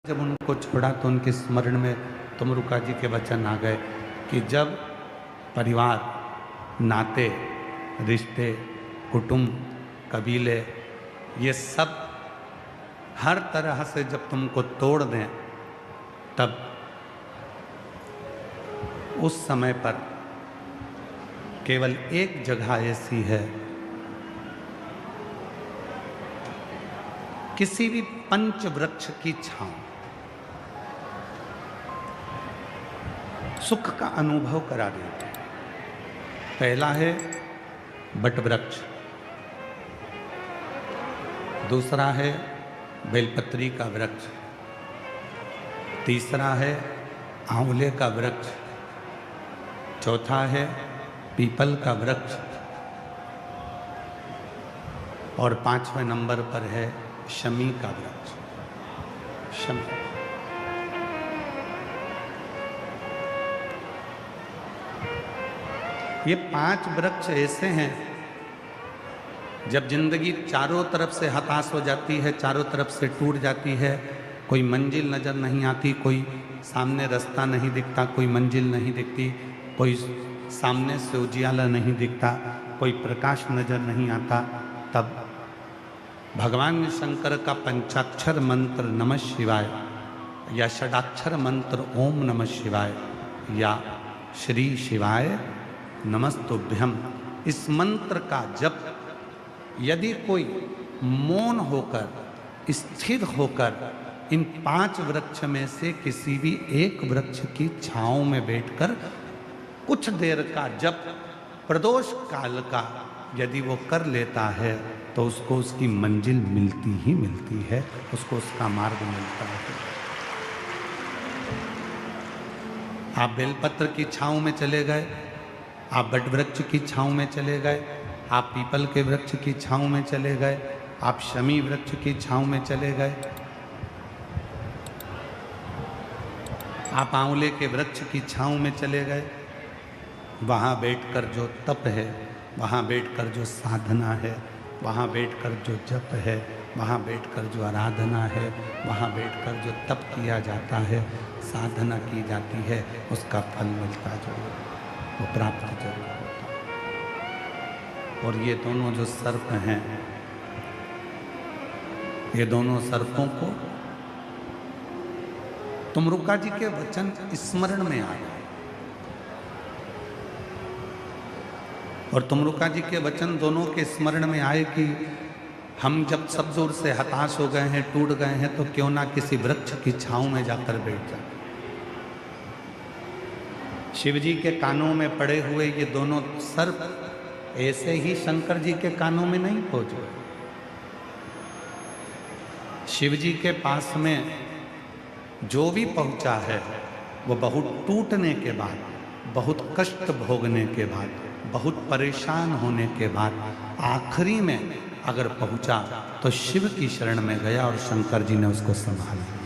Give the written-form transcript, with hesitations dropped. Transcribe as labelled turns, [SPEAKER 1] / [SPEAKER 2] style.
[SPEAKER 1] जब उनको छोड़ा तो उनके स्मरण में तुमरुका जी के वचन आ गए कि जब परिवार, नाते, रिश्ते, कुटुंब, कबीले, ये सब हर तरह से जब तुमको तोड़ दें, तब उस समय पर केवल एक जगह ऐसी है, किसी भी पंच वृक्ष की छांव, सुख का अनुभव करा देते हैं। पहला है बट वृक्ष, दूसरा है बेलपत्री का वृक्ष, तीसरा है आंवले का वृक्ष, चौथा है पीपल का वृक्ष और पांचवें नंबर पर है शमी का वृक्ष। शमी ये 5 वृक्ष ऐसे हैं, जब जिंदगी चारों तरफ से हताश हो जाती है, चारों तरफ से टूट जाती है, कोई मंजिल नजर नहीं आती, कोई सामने रास्ता नहीं दिखता, कोई मंजिल नहीं दिखती, कोई सामने से उजियाला नहीं दिखता, कोई प्रकाश नजर नहीं आता, तब भगवान शंकर का पंचाक्षर मंत्र नमः शिवाय या षडाक्षर मंत्र ओम नमः शिवाय या श्री शिवाय नमस्तुभ्यम, इस मंत्र का जप यदि कोई मौन होकर, स्थिर होकर इन 5 वृक्ष में से किसी भी एक वृक्ष की छांव में बैठकर कुछ देर का जप प्रदोष काल का यदि वो कर लेता है तो उसको उसकी मंजिल मिलती ही मिलती है, उसको उसका मार्ग मिलता है। आप बेलपत्र की छांव में चले गए, आप बट वृक्ष की छांव में चले गए, आप पीपल के वृक्ष की छांव में चले गए, आप शमी वृक्ष की छांव में चले गए, आप आंवले के वृक्ष की छांव में चले गए, वहाँ बैठकर जो तप है, वहाँ बैठकर जो साधना है, वहाँ बैठकर जो जप है, वहाँ बैठकर जो आराधना है, वहाँ बैठकर जो तप किया जाता है, साधना की जाती है, उसका फल मिलता जरूर, वो प्राप्त जरूर होता। और ये दोनों जो सर्प हैं, ये दोनों सर्पों को तुमरुका जी के वचन स्मरण में आ गए और तुमरुका जी के वचन दोनों के स्मरण में आए कि हम जब सब जोर से हताश हो गए हैं, टूट गए हैं, तो क्यों ना किसी वृक्ष की छांव में जाकर बैठ जाए। शिव जी के कानों में पड़े हुए ये दोनों सर्प ऐसे ही शंकर जी के कानों में नहीं पहुंचे। शिव जी के पास में जो भी पहुंचा है वो बहुत टूटने के बाद, बहुत कष्ट भोगने के बाद, बहुत परेशान होने के बाद आखिरी में अगर पहुंचा तो शिव की शरण में गया और शंकर जी ने उसको संभाला।